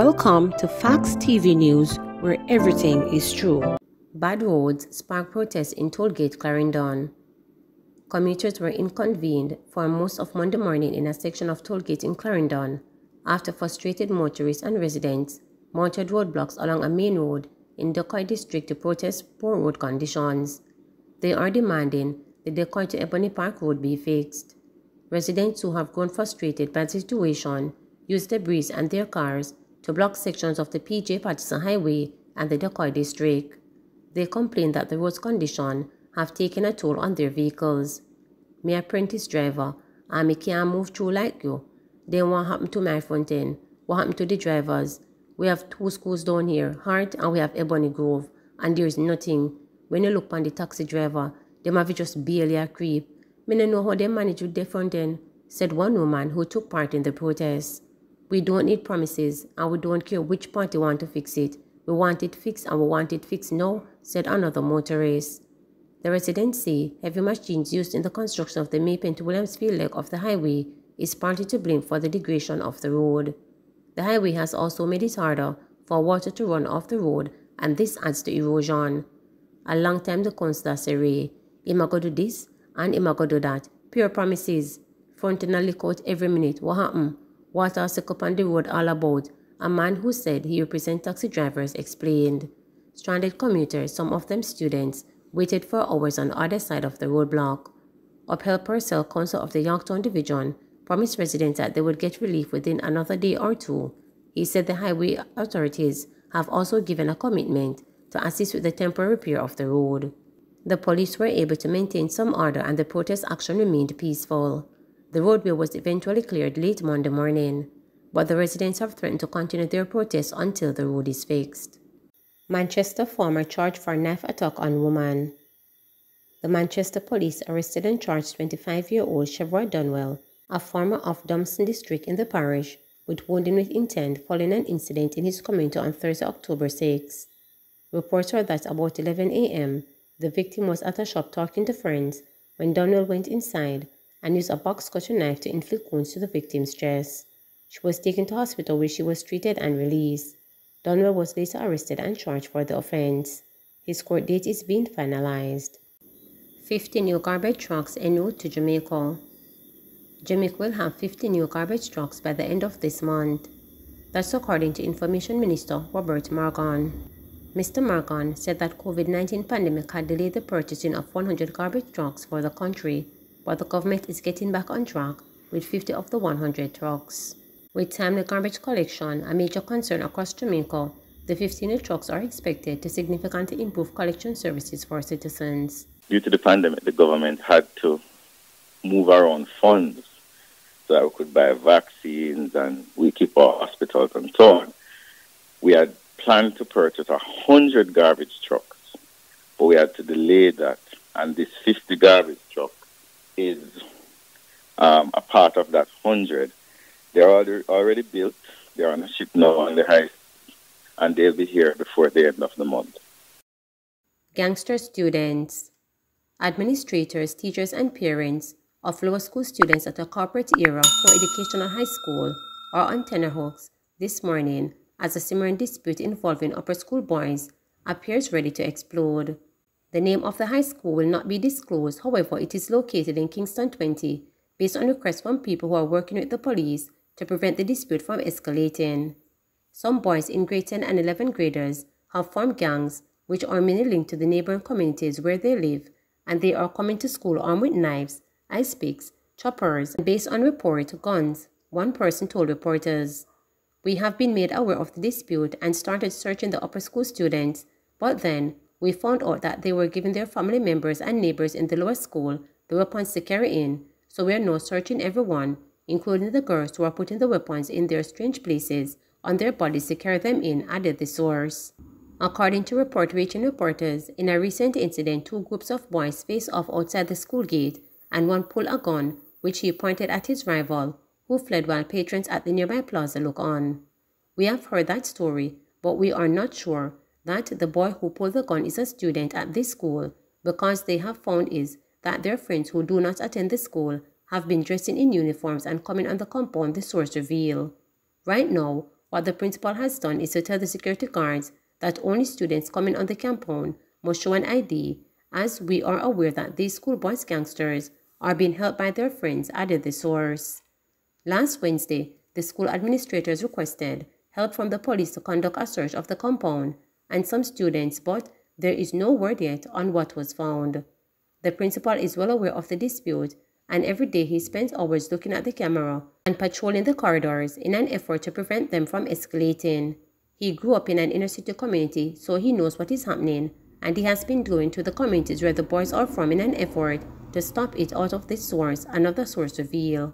Welcome to Facts TV News, where everything is true. Bad roads spark protests in Tollgate, Clarendon. Commuters were inconvened for most of Monday morning in a section of Tollgate in Clarendon after frustrated motorists and residents mounted roadblocks along a main road in Decoy district to protest poor road conditions. They are demanding the Decoy to Ebony Park road be fixed. Residents who have grown frustrated by the situation use debris and their cars to block sections of the P.J. Patterson Highway and the Decoy district. They complain that the road's condition have taken a toll on their vehicles. Me apprentice driver, and me can't move through like you. Then what happened to my front end? What happened to the drivers? We have two schools down here, Hart and we have Ebony Grove, and there is nothing. When you look on the taxi driver, them have just barely a creep. Me don't know how they manage with their front end, said one woman who took part in the protest. We don't need promises, and we don't care which party want to fix it. We want it fixed, and we want it fixed now, said another motorist. The residents say heavy machines used in the construction of the Maypen to Williamsfield leg of the highway is partly to blame for the degradation of the road. The highway has also made it harder for water to run off the road, and this adds to erosion. A long time the councillor say, "I'ma go do this, and I'ma go do that." Pure promises. Front and a lick out every minute. What happened? What are sick up on the road all about? A man who said he represents taxi drivers explained. Stranded commuters, some of them students, waited for hours on the other side of the roadblock. Upheld Purcell, council of the Yorktown Division, promised residents that they would get relief within another day or two. He said the highway authorities have also given a commitment to assist with the temporary repair of the road. The police were able to maintain some order and the protest action remained peaceful. The roadway was eventually cleared late Monday morning, but the residents have threatened to continue their protests until the road is fixed. Manchester farmer charged for knife attack on woman. The Manchester police arrested and charged 25-year-old Chevroy Dunwell, a farmer of Dumpston district in the parish, with wounding with intent following an incident in his community on Thursday, October 6. Reports are that about 11 a.m., the victim was at a shop talking to friends when Dunwell went inside and used a box cutter knife to inflict wounds to the victim's chest. She was taken to hospital where she was treated and released. Dunwell was later arrested and charged for the offense. His court date is being finalized. 50 new garbage trucks en route to Jamaica. Jamaica will have 50 new garbage trucks by the end of this month. That's according to Information Minister Robert Morgan. Mr. Morgan said that COVID-19 pandemic had delayed the purchasing of 100 garbage trucks for the country, but the government is getting back on track with 50 of the 100 trucks. With timely garbage collection a major concern across Jamaica, the 50 new trucks are expected to significantly improve collection services for citizens. Due to the pandemic, the government had to move around funds so that we could buy vaccines and we keep our hospitals and so on. We had planned to purchase 100 garbage trucks, but we had to delay that, and this 50 garbage truck is a part of that 100. They're already built. They're on a ship now on the high, and they'll be here before the end of the month. Gangster students, administrators, teachers, and parents of lower school students at a corporate era for educational high school are on tenterhooks this morning as a simmering dispute involving upper school boys appears ready to explode. The name of the high school will not be disclosed, however, it is located in Kingston 20, based on requests from people who are working with the police to prevent the dispute from escalating. Some boys in grade 10 and 11 graders have formed gangs which are mainly linked to the neighboring communities where they live, and they are coming to school armed with knives, ice picks, choppers, and based on report, guns, one person told reporters. We have been made aware of the dispute and started searching the upper school students, but then we found out that they were giving their family members and neighbors in the lower school the weapons to carry in, so we are now searching everyone, including the girls who are putting the weapons in their strange places on their bodies to carry them in, added the source. According to report reaching reporters, in a recent incident, two groups of boys faced off outside the school gate, and one pulled a gun, which he pointed at his rival, who fled while patrons at the nearby plaza look on. We have heard that story, but we are not sure that the boy who pulled the gun is a student at this school, because they have found is that their friends who do not attend the school have been dressing in uniforms and coming on the compound, the source revealed. Right now, What the principal has done is to tell the security guards that only students coming on the compound must show an ID, as we are aware that these schoolboys gangsters are being helped by their friends, added the source. Last Wednesday, the school administrators requested help from the police to conduct a search of the compound and some students, but there is no word yet on what was found. The principal is well aware of the dispute, and every day he spends hours looking at the camera and patrolling the corridors in an effort to prevent them from escalating. He grew up in an inner-city community, so he knows what is happening, and he has been going to the communities where the boys are from in an effort to stop it out of this source, another source revealed.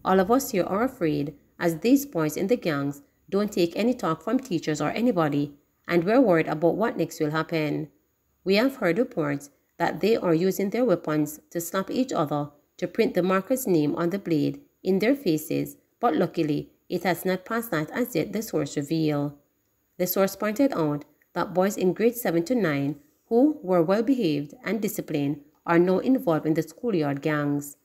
All of us here are afraid, as these boys in the gangs don't take any talk from teachers or anybody, and we're worried about what next will happen. We have heard reports that they are using their weapons to slap each other to print the marker's name on the blade in their faces, but luckily it has not passed that as yet, the source revealed. The source pointed out that boys in grades 7 to 9 who were well behaved and disciplined are now involved in the schoolyard gangs.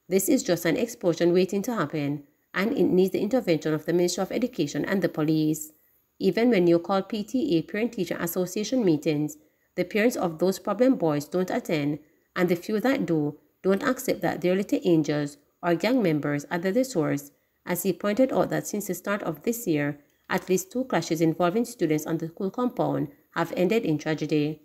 This is just an explosion waiting to happen, and it needs the intervention of the Ministry of Education and the police. Even when you call PTA, Parent-Teacher Association meetings, the parents of those problem boys don't attend, and the few that do don't accept that they're little angels or gang members, added the source, as he pointed out that since the start of this year, at least 2 clashes involving students on the school compound have ended in tragedy.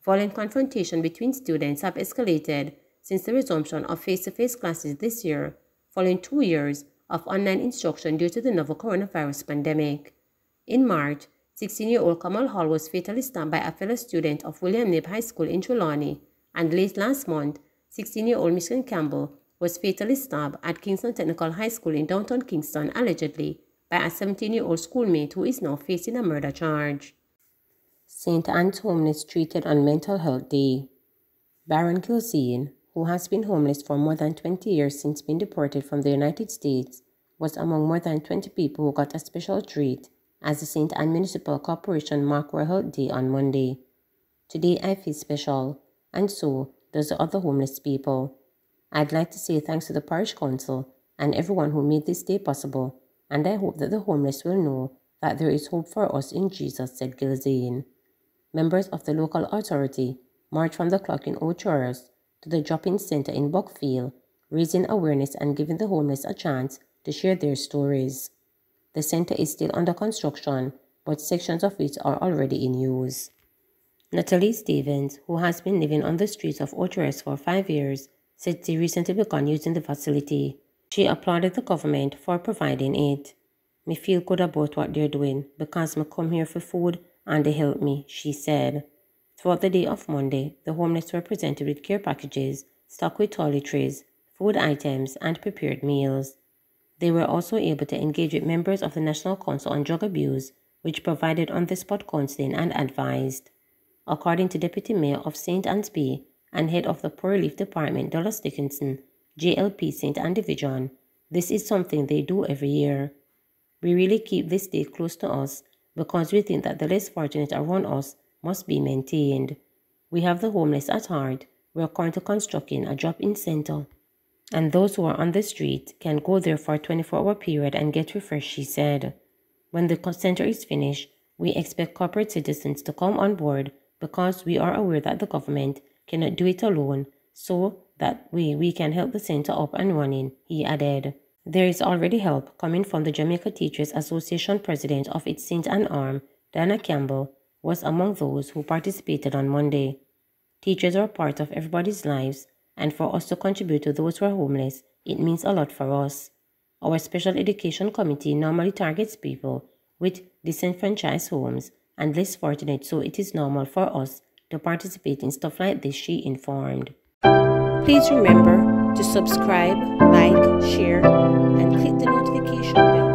Violent confrontation between students have escalated since the resumption of face-to-face classes this year, following 2 years of online instruction due to the novel coronavirus pandemic. In March, 16-year-old Kamal Hall was fatally stabbed by a fellow student of William Knibb High School in Trelawney, and late last month, 16-year-old Michigan Campbell was fatally stabbed at Kingston Technical High School in downtown Kingston, allegedly by a 17-year-old schoolmate who is now facing a murder charge. St. Anne's homeless treated on Mental Health Day. Baron Kilseen, who has been homeless for more than 20 years since being deported from the United States, was among more than 20 people who got a special treat as the St. Anne Municipal Corporation marked World Health Day on Monday. Today I feel special, and so does the other homeless people. I'd like to say thanks to the Parish Council and everyone who made this day possible, and I hope that the homeless will know that there is hope for us in Jesus, said Gilzane. Members of the local authority marched from the clock in Old Chorus to the drop-in center in Buckfield, raising awareness and giving the homeless a chance to share their stories. The center is still under construction, but sections of it are already in use. Natalie Stevens, who has been living on the streets of Old Chorus for 5 years, said she recently began using the facility. She applauded the government for providing it. "Me feel good about what they're doing because me come here for food and they help me," she said. Throughout the day of Monday, the homeless were presented with care packages, stocked with toiletries, food items, and prepared meals. They were also able to engage with members of the National Council on Drug Abuse, which provided on-the-spot counseling and advised. According to Deputy Mayor of St. Anne's Bay and Head of the Poor Relief Department, Dallas Dickinson, JLP St. Anne Division, this is something they do every year. "We really keep this day close to us because we think that the less fortunate around us must be maintained. We have the homeless at heart. We are currently constructing a drop-in center, and those who are on the street can go there for a 24-hour period and get refreshed," she said. "When the center is finished, we expect corporate citizens to come on board because we are aware that the government cannot do it alone, so that way we can help the center up and running," he added. There is already help coming from the Jamaica Teachers Association president of its St. Anne arm, Diana Campbell, was among those who participated on Monday. Teachers are part of everybody's lives, and for us to contribute to those who are homeless, it means a lot for us. Our special education committee normally targets people with disenfranchised homes and less fortunate, so it is normal for us to participate in stuff like this, she informed. Please remember to subscribe, like, share, and click the notification bell.